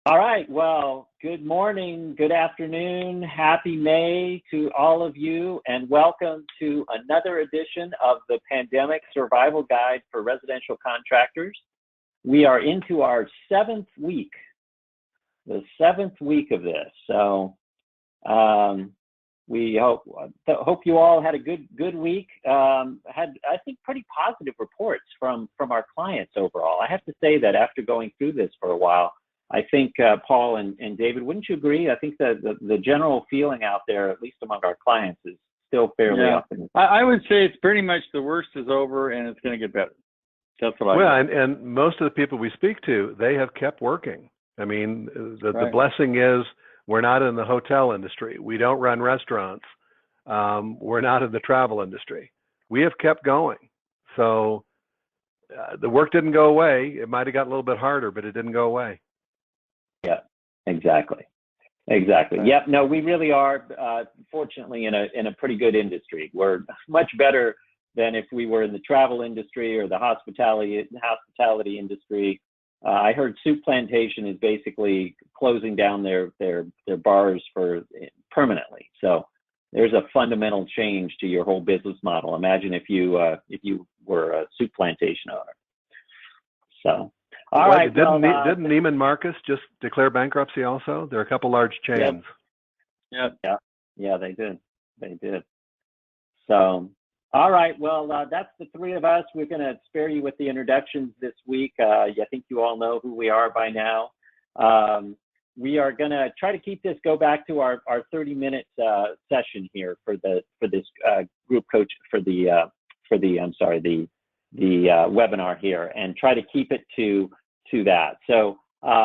All right. Well, good morning, good afternoon, happy May to all of you, and welcome to another edition of the Pandemic Survival Guide for Residential Contractors. We are into our seventh week, the seventh week of this. So we hope you all had a good week. Had, I think, pretty positive reports from our clients overall. I have to say that after going through this for a while, I think, Paul and David, wouldn't you agree? I think that the general feeling out there, at least among our clients, is still fairly optimistic. I would say it's pretty much the worst is over and it's going to get better. That's what I think. And most of the people we speak to, they have kept working. I mean, the blessing is we're not in the hotel industry. We don't run restaurants. We're not in the travel industry. We have kept going. So the work didn't go away. It might have got a little bit harder, but it didn't go away. Yeah, exactly. Yep. No, we really are, fortunately, in a pretty good industry. We're much better than if we were in the travel industry or the hospitality industry. I heard Soup Plantation is basically closing down their bars permanently. So there's a fundamental change to your whole business model. Imagine if you were a Soup Plantation owner. So. All right. Didn't Neiman Marcus just declare bankruptcy also? There are a couple large chains. Yeah, they did. So, all right. Well, that's the three of us. We're going to spare you with the introductions this week. I think you all know who we are by now. We are going to try to go back to our 30-minute session here for this group coach for the webinar here, and try to keep it to that. So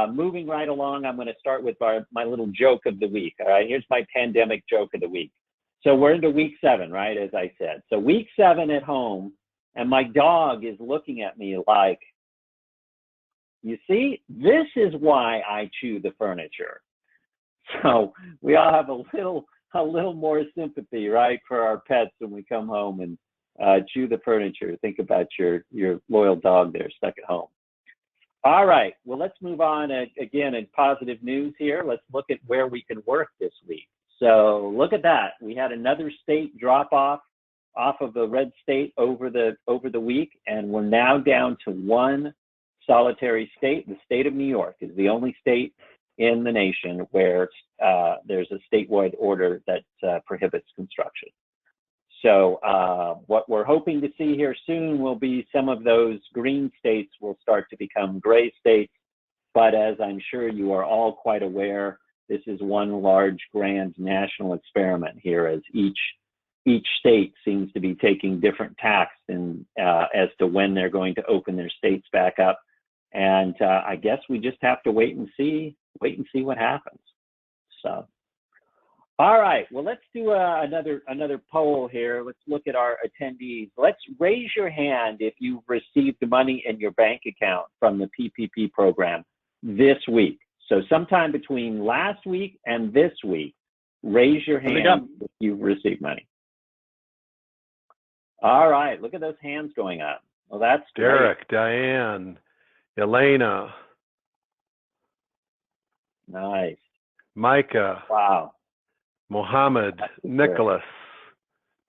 moving right along, I'm going to start with my little joke of the week. All right, here's my pandemic joke of the week. So we're into week 7, right, as I said. So week 7 at home, and my dog is looking at me like, you see, this is why I chew the furniture. So we all have a little more sympathy, right, for our pets when we come home and chew the furniture. Think about your loyal dog there stuck at home. All right, well, let's move on. Again, in positive news here, let's look at where we can work this week. So look at that. We had another state drop off of the red state over the week, and we're now down to one solitary state. The state of New York is the only state in the nation where there's a statewide order that prohibits construction. So what we're hoping to see here soon will be some of those green states will start to become gray states. But as I'm sure you are all quite aware, this is one large, grand national experiment here, as each state seems to be taking different tacks as to when they're going to open their states back up. And I guess we just have to wait and see what happens. So. All right, well, let's do another poll here. Let's look at our attendees. Let's raise your hand if you've received money in your bank account from the PPP program this week. So sometime between last week and this week, raise your hand if you've received money. All right, look at those hands going up. Well, that's Derek, great. Diane, Elena. Nice. Micah. Wow. Mohammed, Nicholas,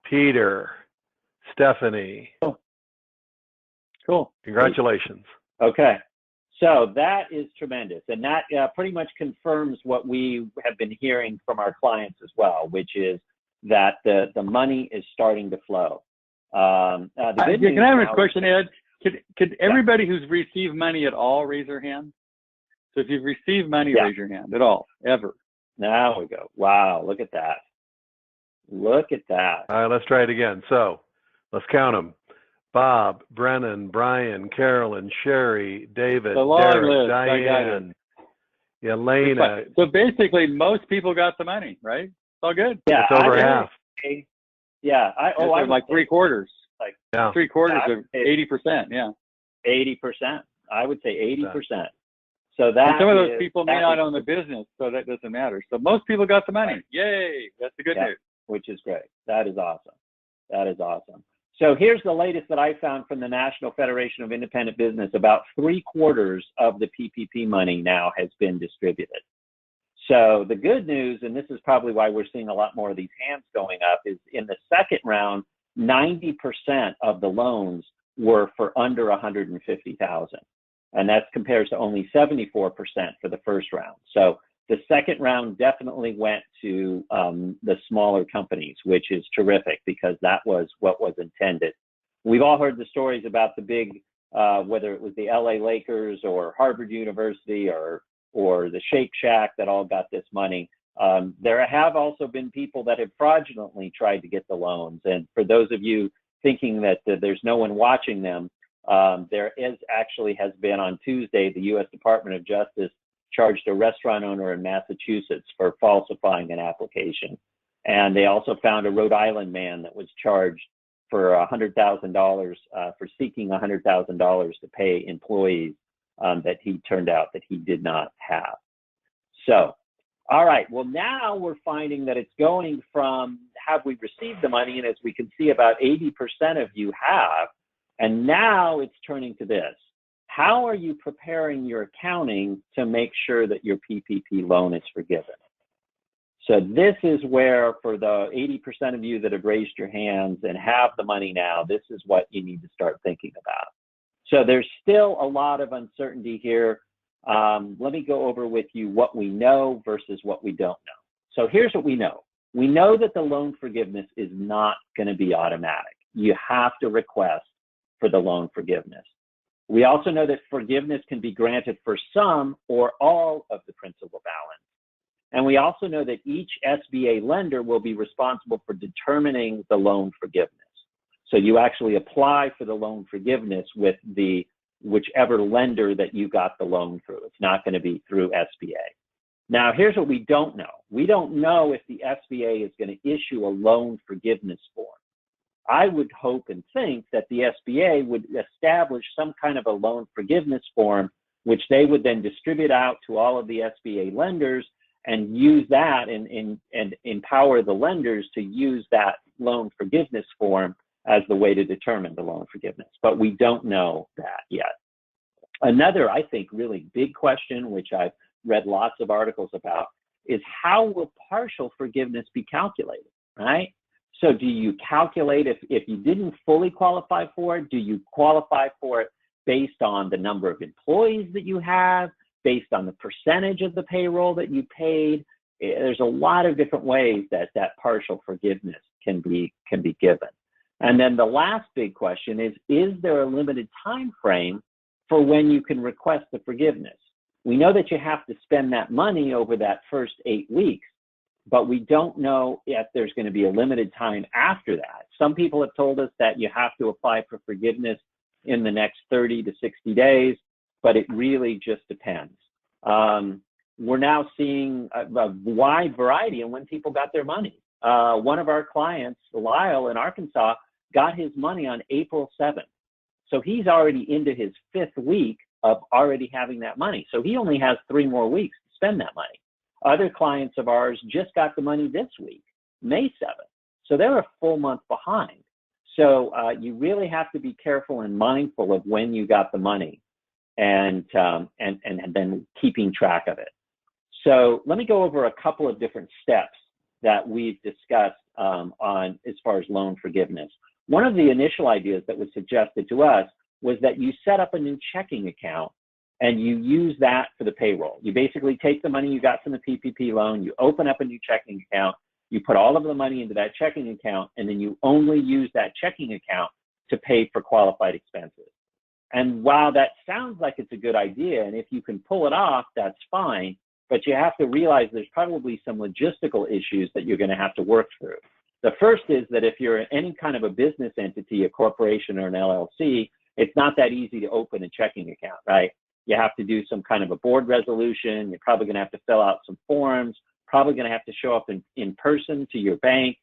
Peter, Stephanie. Cool. Congratulations. Okay. So that is tremendous. And that pretty much confirms what we have been hearing from our clients as well, which is that the money is starting to flow. Can I have a question, Ed? Could everybody who's received money at all raise their hand? So if you've received money, raise your hand at all, ever. Now we go. Wow, look at that. Look at that. All right, let's try it again. So let's count them. Bob, Brennan, Brian, Carolyn, Sherry, David, Derek, Diane, Elena. So basically, most people got the money, right? It's all good. Yeah, it's over half. Yeah. I like 3/4. Like 3/4 of 80%. Yeah. 80%. I would say 80%. So that and some of those people may not own the business, so that doesn't matter. So most people got the money. Yay! That's the good news. Which is great. That is awesome. So here's the latest that I found from the National Federation of Independent Business. About 3/4 of the PPP money now has been distributed. So the good news, and this is probably why we're seeing a lot more of these hands going up, is in the second round, 90% of the loans were for under 150,000. And that compares to only 74% for the first round. So the second round definitely went to the smaller companies, which is terrific because that was what was intended. We've all heard the stories about the big, whether it was the LA Lakers or Harvard University or the Shake Shack that all got this money. There have also been people that have fraudulently tried to get the loans. And for those of you thinking that there's no one watching them, there has been on Tuesday, the U.S. Department of Justice charged a restaurant owner in Massachusetts for falsifying an application. And they also found a Rhode Island man that was charged for $100,000 for seeking $100,000 to pay employees that he turned out that he did not have. So, all right, well, now we're finding that it's going from have we received the money, and as we can see, about 80% of you have, and now it's turning to this. How are you preparing your accounting to make sure that your PPP loan is forgiven? So this is where, for the 80% of you that have raised your hands and have the money now, this is what you need to start thinking about. So there's still a lot of uncertainty here. Let me go over with you what we know versus what we don't know. So here's what we know. We know that the loan forgiveness is not going to be automatic. You have to request for the loan forgiveness. We also know that forgiveness can be granted for some or all of the principal balance. And we also know that each SBA lender will be responsible for determining the loan forgiveness. So you actually apply for the loan forgiveness with whichever lender that you got the loan through. It's not going to be through SBA. Now, here's what we don't know. We don't know if the SBA is going to issue a loan forgiveness form. I would hope and think that the SBA would establish some kind of a loan forgiveness form, which they would then distribute out to all of the SBA lenders and use that and empower the lenders to use that loan forgiveness form as the way to determine the loan forgiveness. But we don't know that yet. Another, I think, really big question, which I've read lots of articles about, is how will partial forgiveness be calculated, right? So do you calculate if you didn't fully qualify for it, do you qualify for it based on the number of employees that you have, based on the percentage of the payroll that you paid? There's a lot of different ways that partial forgiveness can be given. And then the last big question is there a limited time frame for when you can request the forgiveness? We know that you have to spend that money over that first 8 weeks, but we don't know if there's going to be a limited time after that. Some people have told us that you have to apply for forgiveness in the next 30 to 60 days, but it really just depends. We're now seeing a wide variety of when people got their money. One of our clients, Lyle in Arkansas, got his money on April 7th. So he's already into his 5th week of already having that money. So he only has 3 more weeks to spend that money. Other clients of ours just got the money this week, May 7th. So they're a full month behind. So you really have to be careful and mindful of when you got the money and then keeping track of it. So let me go over a couple of different steps that we've discussed on as far as loan forgiveness. One of the initial ideas that was suggested to us was that you set up a new checking account and you use that for the payroll. You basically take the money you got from the PPP loan, you open up a new checking account, you put all of the money into that checking account, and then you only use that checking account to pay for qualified expenses. And while that sounds like it's a good idea, and if you can pull it off, that's fine, but you have to realize there's probably some logistical issues that you're going to have to work through. The first is that if you're any kind of a business entity, a corporation or an LLC, it's not that easy to open a checking account, right? You have to do some kind of a board resolution. You're probably going to have to fill out some forms, probably going to have to show up in person to your bank,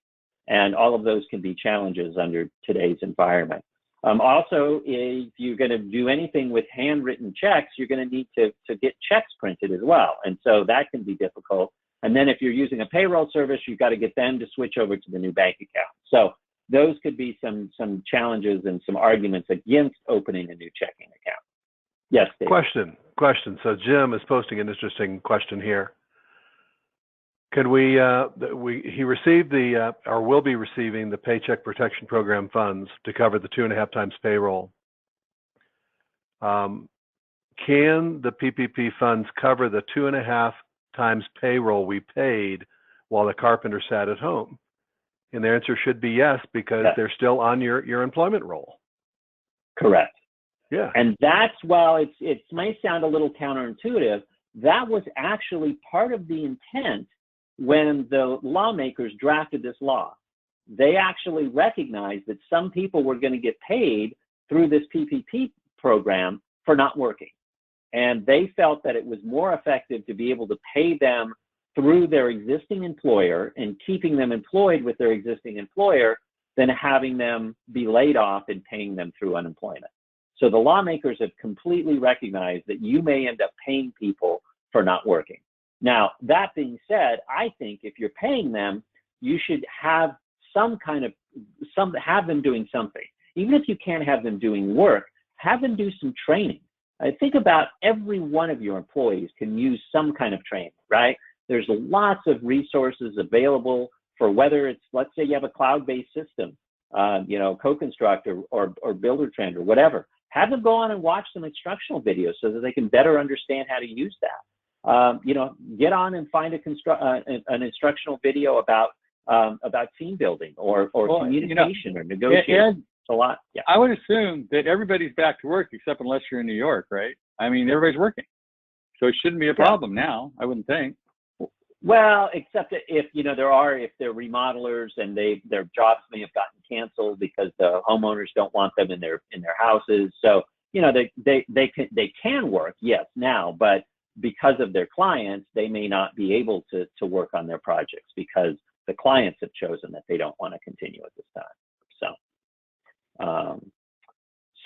and all of those can be challenges under today's environment. Also, if you're going to do anything with handwritten checks, you're going to need to get checks printed as well. And so that can be difficult. And then if you're using a payroll service, you've got to get them to switch over to the new bank account. So those could be some challenges and some arguments against opening a new checking account. Yes, Dave. Question. So Jim is posting an interesting question here. Could he received or will be receiving the Paycheck Protection Program funds to cover the 2.5 times payroll. Can the PPP funds cover the 2.5 times payroll we paid while the carpenter sat at home? And the answer should be yes, because they're still on your employment roll. Correct. Yeah. And that's, while it may sound a little counterintuitive, that was actually part of the intent when the lawmakers drafted this law. They actually recognized that some people were going to get paid through this PPP program for not working. And they felt that it was more effective to be able to pay them through their existing employer and keeping them employed with their existing employer than having them be laid off and paying them through unemployment. So the lawmakers have completely recognized that you may end up paying people for not working. Now, that being said, I think if you're paying them, you should have have them doing something. Even if you can't have them doing work, have them do some training. I think about every one of your employees can use some kind of training, right? There's lots of resources available for whether it's, let's say you have a cloud-based system, Co-Construct or Builder Trend or whatever. Have them go on and watch some instructional videos so that they can better understand how to use that. Get on and find an instructional video about team building or communication or negotiation. It's a lot. Yeah. I would assume that everybody's back to work except unless you're in New York, right? I mean, everybody's working, so it shouldn't be a problem now. I wouldn't think. Well, except if they're remodelers and their jobs may have gotten canceled because the homeowners don't want them in their houses. So they can work, yes, now, but because of their clients, they may not be able to work on their projects because the clients have chosen that they don't want to continue at this time.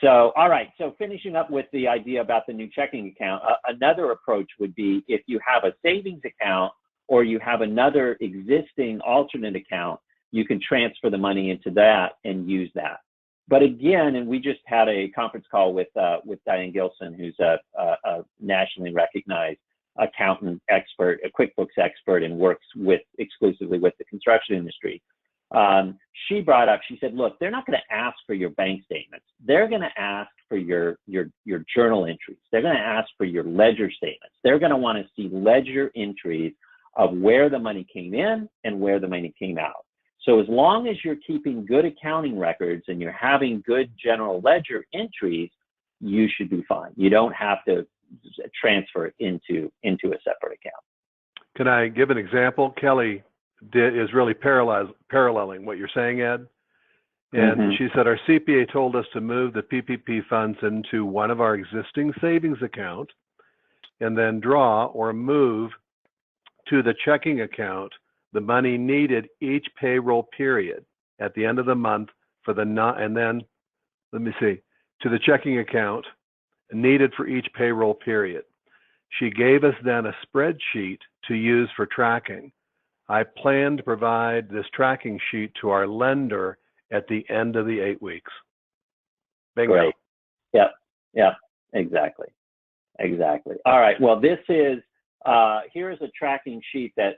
So all right. So finishing up with the idea about the new checking account, another approach would be if you have a savings account or you have another existing alternate account, you can transfer the money into that and use that. But again, and we just had a conference call with Diane Gilson, who's a nationally recognized accountant expert, a QuickBooks expert, and works exclusively with the construction industry. She brought up, she said, look, they're not going to ask for your bank statements. They're going to ask for your journal entries. They're going to ask for your ledger statements. They're going to want to see ledger entries of where the money came in and where the money came out. So as long as you're keeping good accounting records and you're having good general ledger entries, you should be fine. You don't have to transfer it into a separate account. Can I give an example? Kelly is really paralleling what you're saying, Ed. And she said, our CPA told us to move the PPP funds into one of our existing savings account and then draw or move to the checking account the money needed each payroll period at the end of the month to the checking account needed for each payroll period. She gave us then a spreadsheet to use for tracking. I plan to provide this tracking sheet to our lender at the end of the 8 weeks. Bingo. Great. Yep, exactly. All right, well, this is, here's a tracking sheet that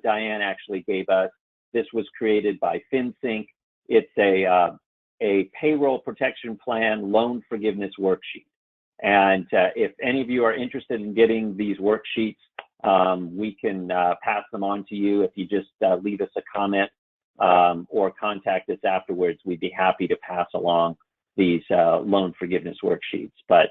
Diane actually gave us. This was created by FinSync. It's a payroll protection plan loan forgiveness worksheet. And if any of you are interested in getting these worksheets, we can pass them on to you. If you just leave us a comment or contact us afterwards, we'd be happy to pass along these loan forgiveness worksheets. But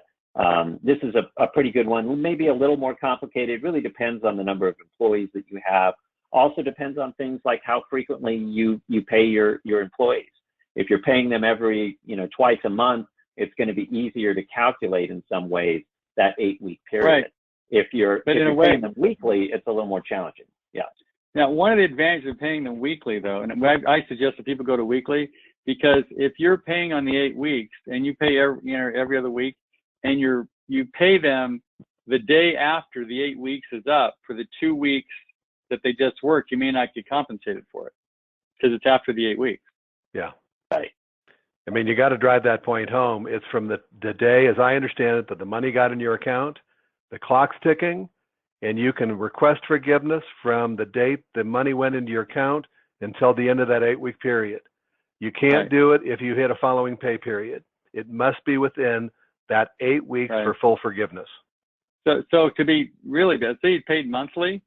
this is a pretty good one. Maybe a little more complicated. Really depends on the number of employees that you have. Also depends on things like how frequently you pay your employees. If you're paying them every twice a month, it's going to be easier to calculate in some ways that 8-week period. Right. If you're paying them weekly, it's a little more challenging. Yeah. Now, one of the advantages of paying them weekly, though, and I suggest that people go to weekly, because if you're paying on the 8 weeks and you pay every other week, and you pay them the day after the 8 weeks is up for the 2 weeks that they just worked, you may not get compensated for it because it's after the 8 weeks. Yeah. Right. I mean, you got to drive that point home. It's from the day, as I understand it, that the money got in your account, the clock's ticking, and you can request forgiveness from the date the money went into your account until the end of that 8-week period. You can't do it if you hit a following pay period. It must be within that 8 weeks for full forgiveness. So to be really bad, say you paid monthly,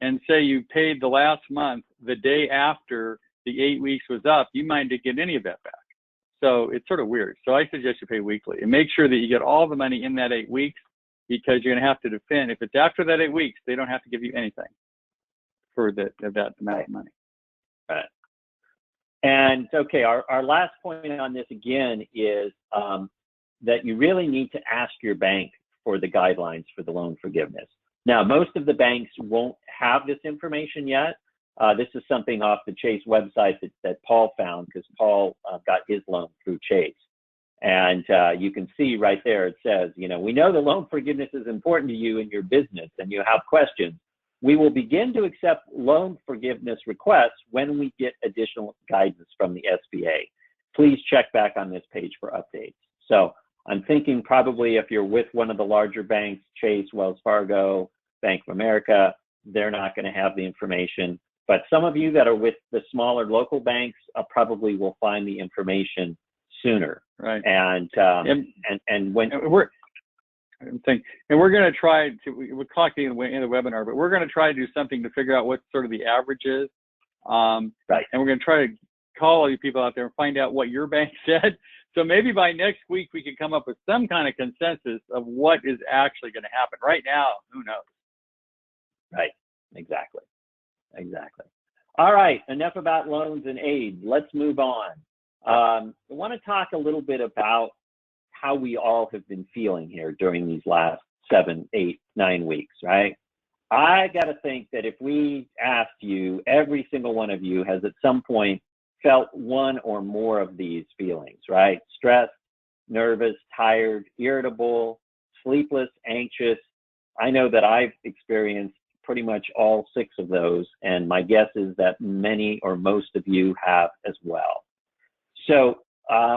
and say you paid the last month the day after the 8 weeks was up, you might not get any of that back. So it's sort of weird. So I suggest you pay weekly and make sure that you get all the money in that 8 weeks, because you're going to have to defend. If it's after that 8 weeks, they don't have to give you anything for that amount of money. Right. And okay, our last point on this again is that you really need to ask your bank for the guidelines for the loan forgiveness. Now, most of the banks won't have this information yet. This is something off the Chase website that Paul found, because Paul got his loan through Chase. And you can see right there, it says, we know the loan forgiveness is important to you in your business and you have questions. We will begin to accept loan forgiveness requests when we get additional guidance from the SBA. Please check back on this page for updates. So I'm thinking probably if you're with one of the larger banks, Chase, Wells Fargo, Bank of America, they're not going to have the information. But some of you that are with the smaller local banks probably will find the information sooner. Right. And when we're going to try to, we'll talk in the webinar, but we're going to try to do something to figure out what sort of the average is. Right. And we're going to try to call all you people out there and find out what your bank said. So maybe by next week, we can come up with some kind of consensus of what is actually going to happen. Right now, who knows? Right. Exactly. All right. Enough about loans and aid. Let's move on. I want to talk a little bit about how we all have been feeling here during these last 7, 8, 9 weeks, right? I got to think that if we asked you, every single one of you has at some point felt one or more of these feelings, right? Stressed, nervous, tired, irritable, sleepless, anxious. I know that I've experienced pretty much all 6 of those, and my guess is that many or most of you have as well. So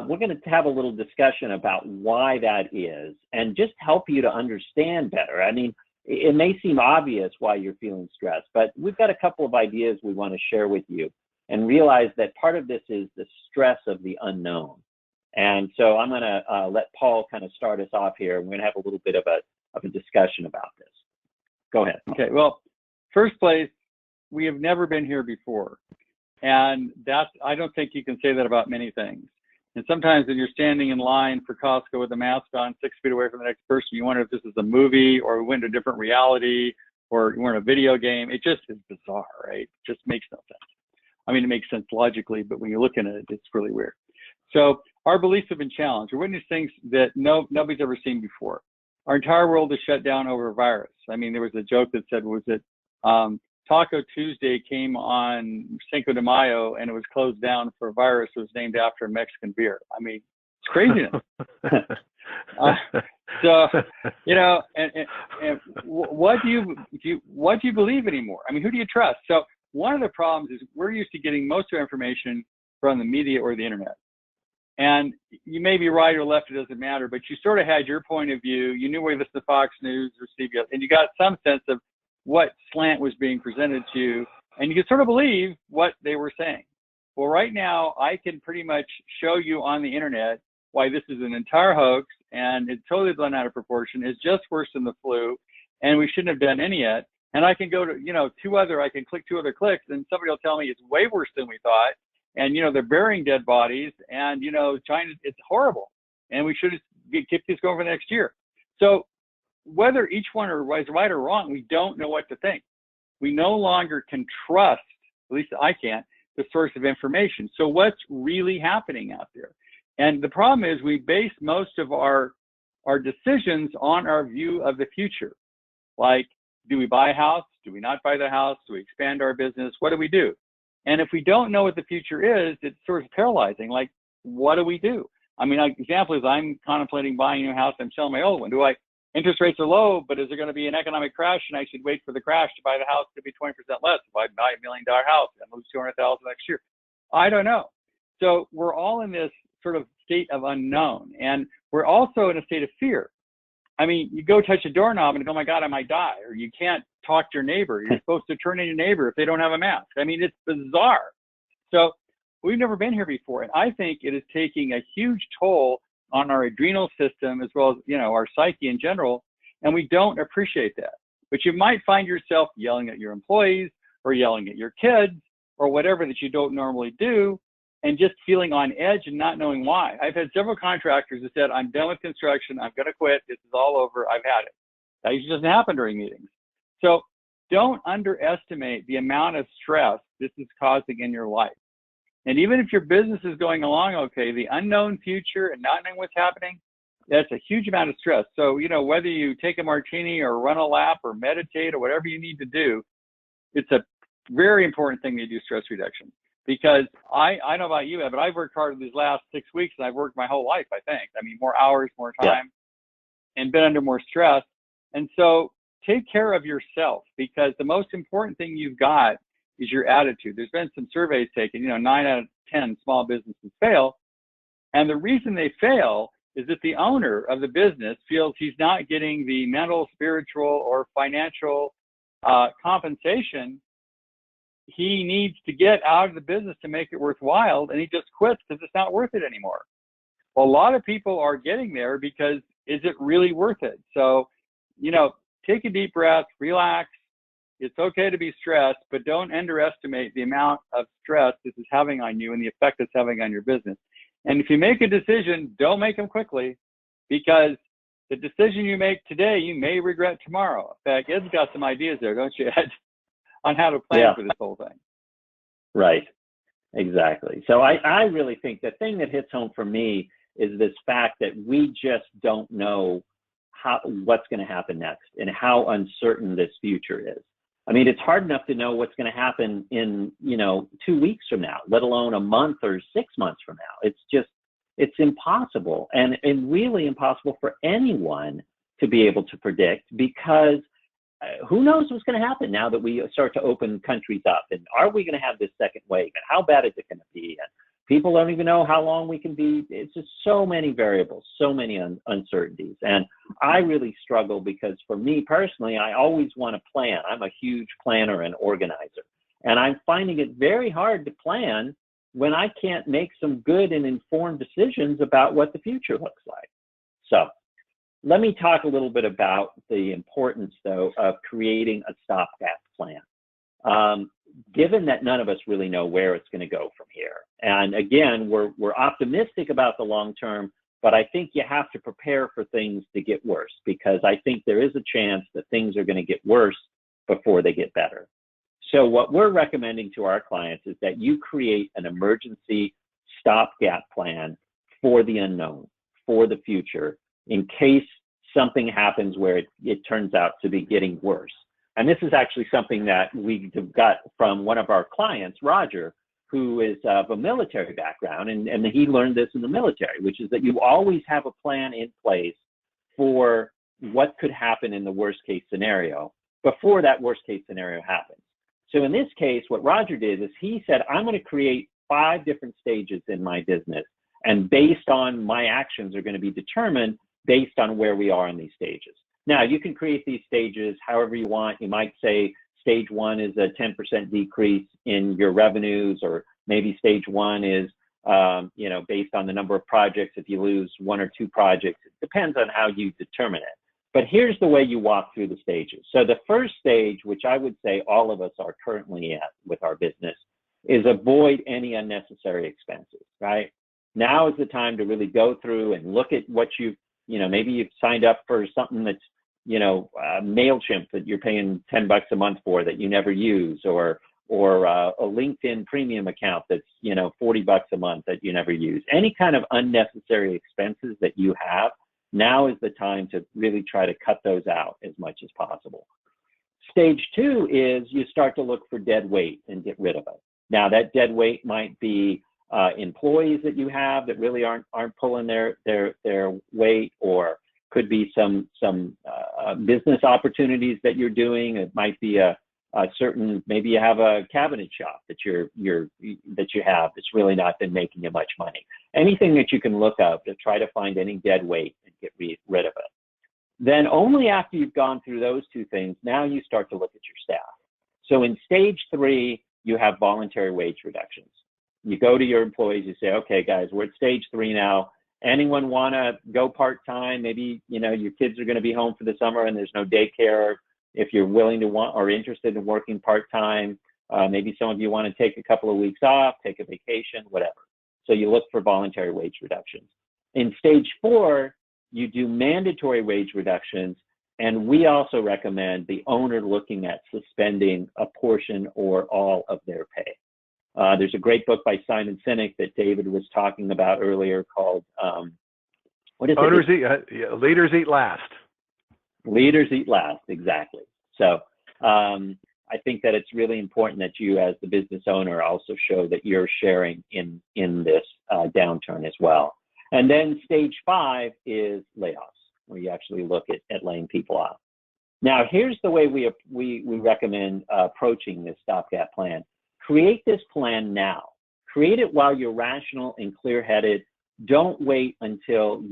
we're going to have a little discussion about why that is and just help you to understand better. I mean, it may seem obvious why you're feeling stressed, but we've got a couple of ideas we want to share with you, and realize that part of this is the stress of the unknown. And so I'm going to let Paul kind of start us off here. We're going to have a little bit of a discussion about this. Go ahead, Paul. Okay, well, first place, we have never been here before. And I don't think you can say that about many things. And sometimes when you're standing in line for Costco with a mask on 6 feet away from the next person, you wonder if this is a movie or we went to a different reality or we're in a video game. It just is bizarre, right? It just makes no sense. I mean, it makes sense logically, but when you're looking at it, it's really weird. So our beliefs have been challenged. We're witnessing things that nobody's ever seen before. Our entire world is shut down over a virus. I mean, there was a joke that said, was it Taco Tuesday came on Cinco de Mayo and it was closed down for a virus that was named after a Mexican beer. I mean, it's craziness. So, and what do you believe anymore? I mean, who do you trust? So one of the problems is we're used to getting most of our information from the media or the internet. And you may be right or left, it doesn't matter, but you sort of had your point of view. You knew where you listened to Fox News or CBS, and you got some sense of what slant was being presented to you, and you could sort of believe what they were saying. Well, right now, I can pretty much show you on the internet why this is an entire hoax, and it's totally blown out of proportion. It's just worse than the flu, and we shouldn't have done any yet. And I can go to, I can click 2 other clicks, and somebody will tell me it's way worse than we thought. And, they're burying dead bodies, and, China, it's horrible. And we should keep this going for the next year. So whether each one is right or wrong, we don't know what to think. We no longer can trust, at least I can't, the source of information. So what's really happening out there? And the problem is we base most of our decisions on our view of the future. Like, do we buy a house? Do we not buy the house? Do we expand our business? What do we do? And if we don't know what the future is, it's sort of paralyzing. Like, what do we do? I mean, like, example is I'm contemplating buying a new house. I'm selling my old one. Interest rates are low, but is there going to be an economic crash and I should wait for the crash to buy the house to be 20% less? If I buy $1 million house and lose $200,000 next year, I don't know. So we're all in this sort of state of unknown, and we're also in a state of fear. I mean, you go touch a doorknob and, oh my God, I might die. Or you can't talk to your neighbor. You're supposed to turn in your neighbor if they don't have a mask. I mean, it's bizarre. So we've never been here before. And I think it is taking a huge toll on our adrenal system as well as, our psyche in general. And we don't appreciate that. But you might find yourself yelling at your employees or yelling at your kids or whatever that you don't normally do, and just feeling on edge and not knowing why. I've had several contractors that said, I'm done with construction. I'm going to quit. This is all over. I've had it. That usually doesn't happen during meetings. So don't underestimate the amount of stress this is causing in your life. And even if your business is going along okay, the unknown future and not knowing what's happening, that's a huge amount of stress. So, whether you take a martini or run a lap or meditate or whatever you need to do, it's a very important thing to do stress reduction. Because I know about you, Ed, but I've worked hard these last 6 weeks, and I've worked my whole life, I think. I mean, more hours, more time, and been under more stress. And so take care of yourself, because the most important thing you've got is your attitude. There's been some surveys taken, 9 out of 10 small businesses fail. And the reason they fail is that the owner of the business feels he's not getting the mental, spiritual, or financial compensation he needs to get out of the business to make it worthwhile, and he just quits because it's not worth it anymore. Well, a lot of people are getting there because is it really worth it? So, take a deep breath, relax. It's okay to be stressed, but don't underestimate the amount of stress this is having on you and the effect it's having on your business. And if you make a decision, don't make them quickly, because the decision you make today, you may regret tomorrow. In fact, Ed's got some ideas there, don't you, Ed, on how to plan for this whole thing. Right. Exactly. So I really think the thing that hits home for me is this fact that we just don't know what's going to happen next and how uncertain this future is. I mean, it's hard enough to know what's going to happen in, 2 weeks from now, let alone a month or 6 months from now. It's impossible and really impossible for anyone to be able to predict, because who knows what's going to happen now that we start to open countries up, and are we going to have this second wave, and how bad is it going to be? And people don't even know how long we can be. It's just so many variables, so many uncertainties. And I really struggle because for me personally, I always want to plan. I'm a huge planner and organizer, and I'm finding it very hard to plan when I can't make some good and informed decisions about what the future looks like. So let me talk a little bit about the importance, though, of creating a stopgap plan. Given that none of us really know where it's going to go from here. And again, we're optimistic about the long term, but I think you have to prepare for things to get worse, because I think there is a chance that things are going to get worse before they get better. So what we're recommending to our clients is that you create an emergency stopgap plan for the unknown, for the future, in case something happens where it turns out to be getting worse. And this is actually something that we got from one of our clients, Roger, who is of a military background, and he learned this in the military, which is that you always have a plan in place for what could happen in the worst case scenario before that worst case scenario happens. So in this case, what Roger did is he said, I'm going to create 5 different stages in my business, and based on my actions are going to be determined based on where we are in these stages. Now, you can create these stages however you want. You might say stage 1 is a 10% decrease in your revenues, or maybe stage 1 is, based on the number of projects. If you lose 1 or 2 projects, it depends on how you determine it. But here's the way you walk through the stages. So the first stage, which I would say all of us are currently at with our business, is avoid any unnecessary expenses, right? Now is the time to really go through and look at what maybe you've signed up for something that's, MailChimp that you're paying $10 a month for that you never use, or a LinkedIn premium account that's, $40 a month that you never use. Any kind of unnecessary expenses that you have, now is the time to really try to cut those out as much as possible. Stage 2 is you start to look for dead weight and get rid of it. Now that dead weight might be employees that you have that really aren't pulling their weight, or could be some business opportunities that you're doing. It might be a maybe you have a cabinet shop that you have that's really not been making you much money. Anything that you can look up to try to find any dead weight and get rid of it. Then only after you've gone through those two things, now you start to look at your staff. So in stage 3, you have voluntary wage reductions. You go to your employees, you say, okay, guys, we're at stage 3 now. Anyone want to go part-time? Maybe, your kids are going to be home for the summer and there's no daycare. If you're willing to or interested in working part-time, maybe some of you want to take a couple of weeks off, take a vacation, whatever. So you look for voluntary wage reductions. In stage 4, you do mandatory wage reductions, and we also recommend the owner looking at suspending a portion or all of their pay. There's a great book by Simon Sinek that David was talking about earlier called, what is it? Leaders Eat Last. Leaders eat last, exactly. So I think that it's really important that you as the business owner also show that you're sharing in this downturn as well. And then stage 5 is layoffs, where you actually look at laying people off. Now, here's the way we recommend approaching this stopgap plan. Create this plan now. Create it while you're rational and clear-headed. Don't wait until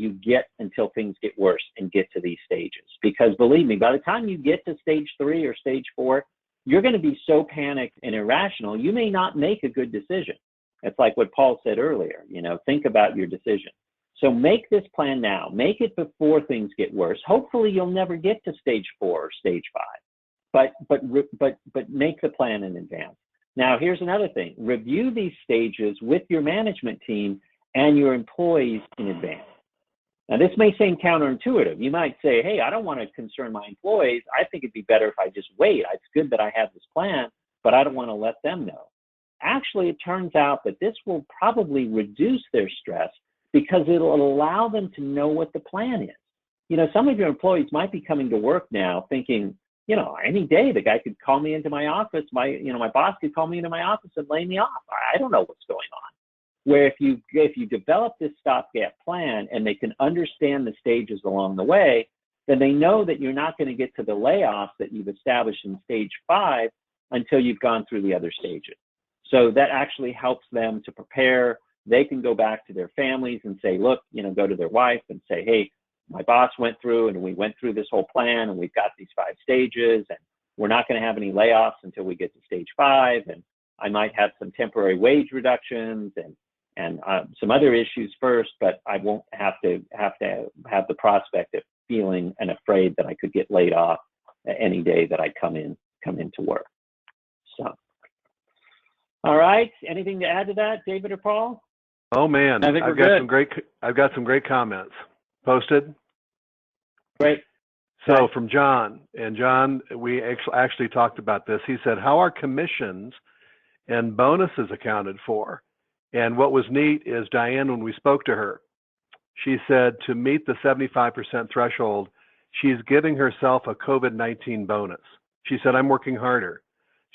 things get worse and get to these stages. Because believe me, by the time you get to stage 3 or stage 4, you're going to be so panicked and irrational, you may not make a good decision. It's like what Paul said earlier, think about your decision. So make this plan now. Make it before things get worse. Hopefully you'll never get to stage 4 or stage 5, but make the plan in advance. Now, here's another thing. Review these stages with your management team and your employees in advance. Now, this may seem counterintuitive. You might say, hey, I don't want to concern my employees. I think it'd be better if I just wait. It's good that I have this plan, but I don't want to let them know. Actually, it turns out that this will probably reduce their stress because it'll allow them to know what the plan is. Some of your employees might be coming to work now thinking, any day the guy could call me into my office. My boss could call me into my office and lay me off. I don't know what's going on. Where if you develop this stopgap plan and they can understand the stages along the way, then they know that you're not going to get to the layoffs that you've established in stage 5 until you've gone through the other stages. So that actually helps them to prepare. They can go back to their families and say, look, go to their wife and say, hey, my boss went through and we went through this whole plan and we've got these 5 stages and we're not going to have any layoffs until we get to stage 5. And I might have some temporary wage reductions and some other issues first, but I won't have the prospect of feeling and afraid that I could get laid off any day that I come into work. So, all right. Anything to add to that, David or Paul? Oh man, I think I've got some great comments posted. Great. So from John, and John, we actually talked about this. He said, how are commissions and bonuses accounted for? And what was neat is Diane, when we spoke to her, she said to meet the 75% threshold, she's giving herself a COVID-19 bonus. She said, I'm working harder.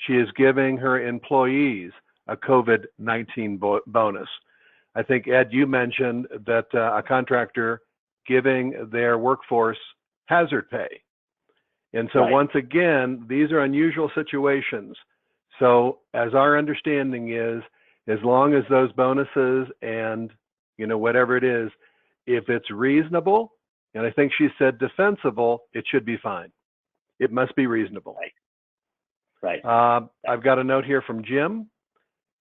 She is giving her employees a COVID-19 bonus. I think, Ed, you mentioned that a contractor giving their workforce hazard pay. And so once again, these are unusual situations. So as our understanding is, as long as those bonuses and, whatever it is, if it's reasonable, and I think she said defensible, it should be fine. It must be reasonable. Right. I've got a note here from Jim.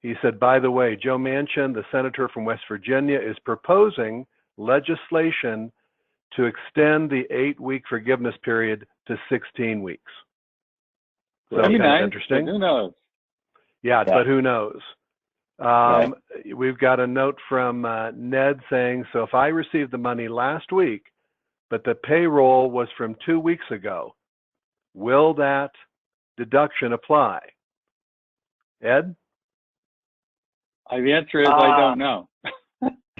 He said, by the way, Joe Manchin, the senator from West Virginia, is proposing legislation to extend the 8-week forgiveness period to 16 weeks. So That'd be nice, interesting. but who knows? Yeah, but who knows? Right. We've got a note from Ned saying, so if I received the money last week, but the payroll was from 2 weeks ago, will that deduction apply? Ed? The answer is I don't know.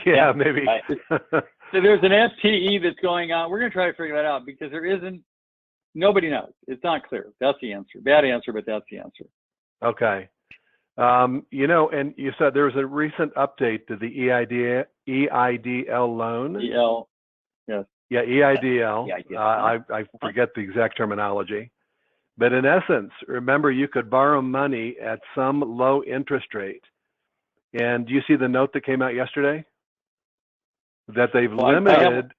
Yeah, maybe. So there's an FTE that's going on. We're going to try to figure that out because nobody knows. It's not clear. That's the answer. Bad answer, but that's the answer. Okay. And you said there was a recent update to the EIDL loan. EL, yes. Yeah, EIDL. I forget the exact terminology. But in essence, remember, you could borrow money at some low interest rate. And do you see the note that came out yesterday? That they've limited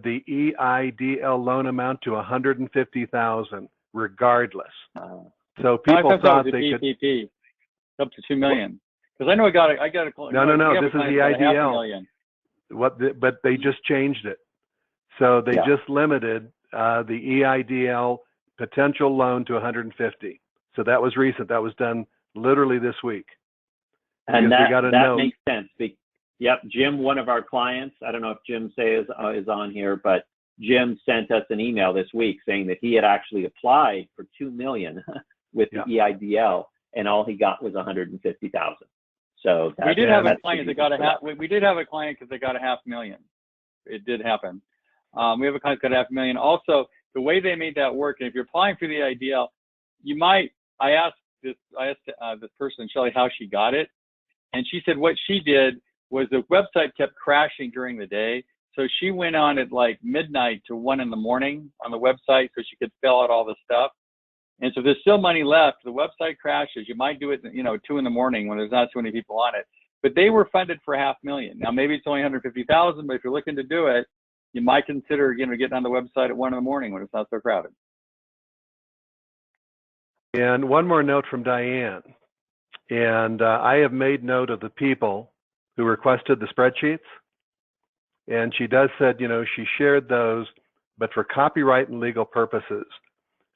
the EIDL loan amount to $150,000 regardless. So people thought they could PPP up to $2 million. Because I know I got a no. This is the EIDL. But they just changed it. So they just limited the EIDL potential loan to 150. So that was recent. That was done literally this week. And that makes sense. Yep, Jim, one of our clients, I don't know if Jim is on here, but Jim sent us an email this week saying that he had actually applied for $2 million with the EIDL, and all he got was $150,000. So we did have a client that got we did have a client because they got $500,000. It did happen. We have a client that got $500,000. Also, the way they made that work, and if you're applying for the EIDL, you might. I asked this person, Shelley, how she got it, and she said what she did was the website kept crashing during the day. So she went on at like midnight to 1 in the morning on the website so she could fill out all the stuff. And so there's still money left. The website crashes. You might do it, 2 in the morning when there's not so many people on it. But they were funded for $500,000. Now maybe it's only $150,000, but if you're looking to do it, you might consider, getting on the website at 1 in the morning when it's not so crowded. And one more note from Diane. And I have made note of the people who requested the spreadsheets. And she said, she shared those, but for copyright and legal purposes.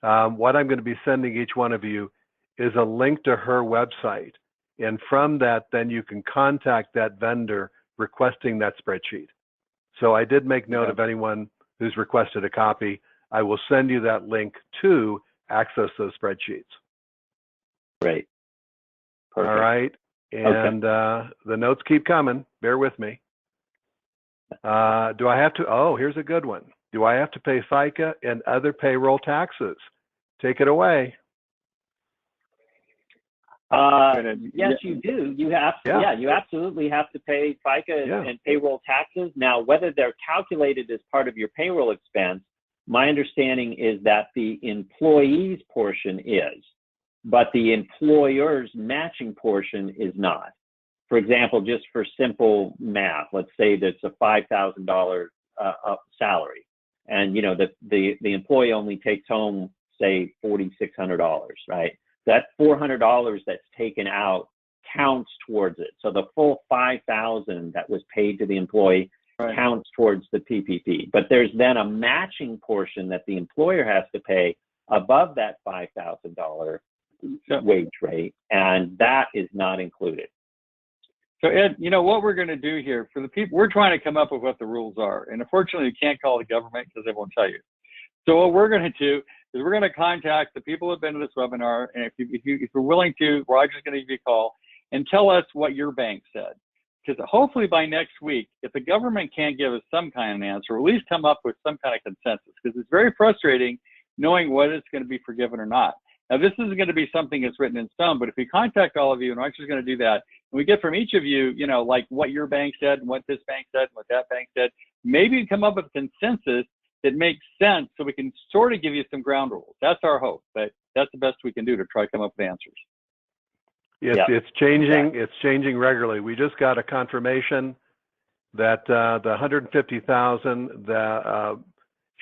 What I'm going to be sending each one of you is a link to her website. And from that, then you can contact that vendor requesting that spreadsheet. So I did make note of anyone who's requested a copy. I will send you that link to access those spreadsheets. Great. Perfect. All right. And the notes keep coming. Bear with me. Do I have to? Oh, here's a good one. Do I have to pay FICA and other payroll taxes? Take it away. Yes, you do. You have to, you absolutely have to pay FICA and payroll taxes. Now, whether they're calculated as part of your payroll expense, my understanding is that the employee's portion is, but the employer's matching portion is not. For example, just for simple math, let's say that's a $5,000 salary, and the employee only takes home, say, $4,600, right? That $400 that's taken out counts towards it. So the full $5,000 that was paid to the employee counts towards the PPP. But there's then a matching portion that the employer has to pay above that $5,000 wage rate, and that is not included. So Ed, what we're going to do here for the people, we're trying to come up with what the rules are, and unfortunately, you can't call the government because they won't tell you. So what we're going to do is we're going to contact the people who have been to this webinar, and if you're willing to, Roger's going to give you a call and tell us what your bank said. Because hopefully by next week, if the government can't give us some kind of an answer, or at least come up with some kind of consensus, because it's very frustrating knowing what is going to be forgiven or not. Now, this isn't going to be something that's written in stone, but if we contact all of you, and Roger's going to do that, and we get from each of you, like what your bank said, and what this bank said, and what that bank said, maybe we come up with a consensus that makes sense so we can sort of give you some ground rules. That's our hope, but that's the best we can do to try to come up with answers. It's changing. It's changing regularly. We just got a confirmation that the 150,000, the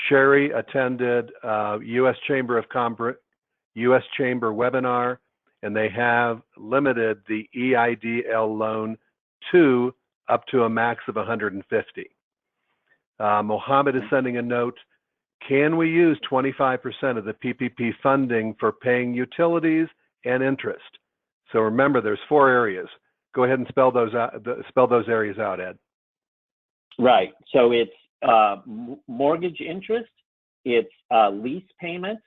Sherry attended U.S. Chamber webinar, and they have limited the EIDL loan to up to a max of 150. Mohammed is sending a note. Can we use 25% of the PPP funding for paying utilities and interest? So remember, there's 4 areas. Go ahead and spell those out. Spell those areas out, Ed. Right. So it's mortgage interest. It's lease payments,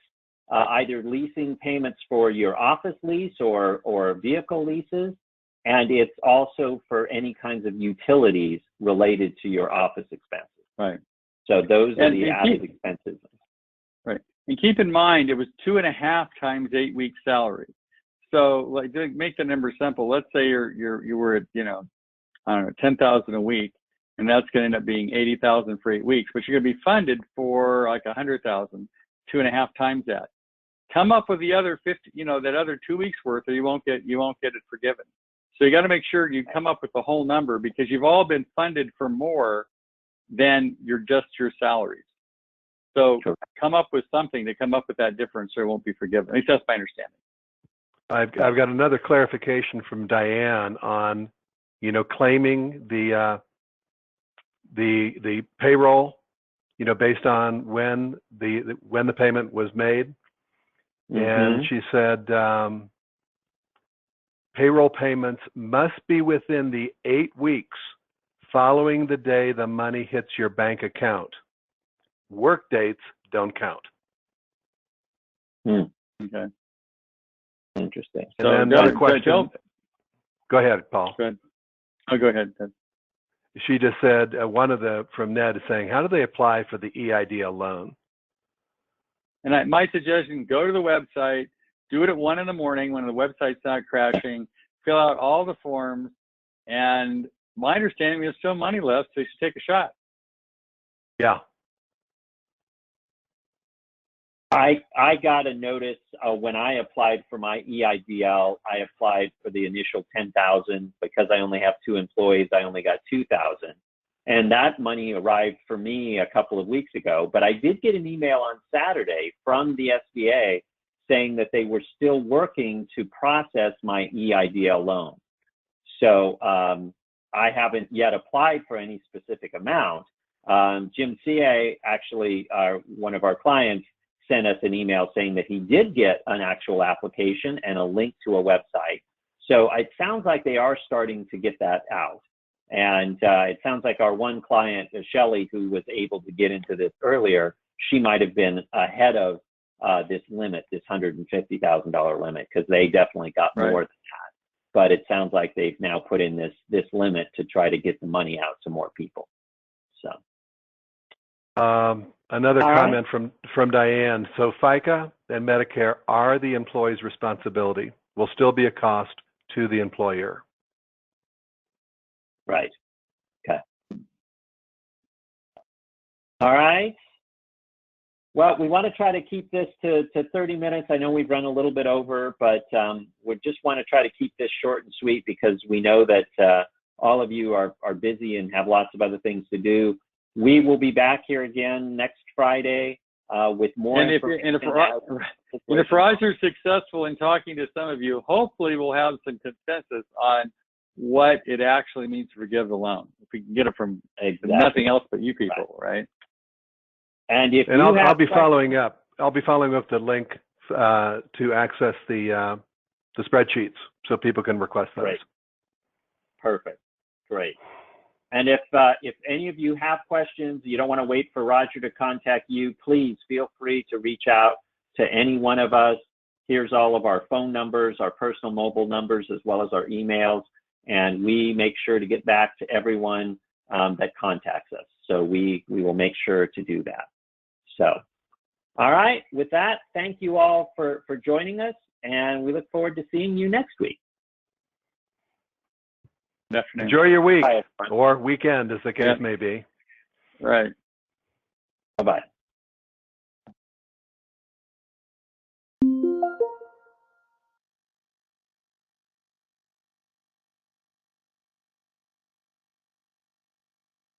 either leasing payments for your office lease or vehicle leases, and it's also for any kinds of utilities related to your office expenses. Right. So those are the added expenses. Right. And keep in mind, it was 2.5 times 8 weeks salary. So like, make the number simple. Let's say you were at, I don't know, 10,000 a week, and that's going to end up being 80,000 for 8 weeks, but you're going to be funded for like 100,000, 2.5 times that. come up with the other 50, that other 2 weeks worth, or you won't get it forgiven. So you got to make sure you come up with the whole number, because you've all been funded for more than your salaries. So come up with something to come up with that difference, or it won't be forgiven. At least that's my understanding. I've got another clarification from Diane on, claiming the payroll, based on when the payment was made. Mm-hmm. And she said payroll payments must be within the 8 weeks following the day the money hits your bank account. Work dates don't count. Okay. Interesting. And then another question. Go ahead, Paul. Go ahead. Oh, go ahead, Ted. She just said, from Ned is saying, how do they apply for the EIDL loan? And my suggestion, go to the website, do it at 1 in the morning when the website's not crashing, fill out all the forms, and my understanding, there's still money left, so you should take a shot. Yeah. I got a notice when I applied for my EIDL. I applied for the initial 10,000 because I only have 2 employees. I only got 2,000, and that money arrived for me a couple of weeks ago. But I did get an email on Saturday from the SBA saying that they were still working to process my EIDL loan. So I haven't yet applied for any specific amount. Jim CA, actually, one of our clients, sent us an email saying that he did get an actual application and a link to a website. So it sounds like they are starting to get that out. And it sounds like our one client, Shelley, who was able to get into this earlier, she might have been ahead of this limit, this $150,000 limit, because they definitely got more than that. But it sounds like they've now put in this limit to try to get the money out to more people. So. Another comment from Diane. So FICA and Medicare are the employee's responsibility. Will still be a cost to the employer. Right. Okay. All right. Well, we want to try to keep this to 30 minutes. I know we've run a little bit over, but we just want to try to keep this short and sweet, because we know that all of you are busy and have lots of other things to do. We will be back here again next Friday with more information. And if Raj is successful in talking to some of you, hopefully we'll have some consensus on what it actually means to forgive the loan. If we can get it from nothing else but you people, right? And I'll be following up. I'll be following up the link to access the spreadsheets so people can request those. Great. Perfect. Great. And if any of you have questions, you don't want to wait for Roger to contact you, please feel free to reach out to any one of us. Here's all of our phone numbers, our personal mobile numbers, as well as our emails. And we make sure to get back to everyone that contacts us. So we will make sure to do that. So, all right. With that, thank you all for joining us. And we look forward to seeing you next week. Definitely. Enjoy your week or weekend, as the case may be. Right. Bye-bye.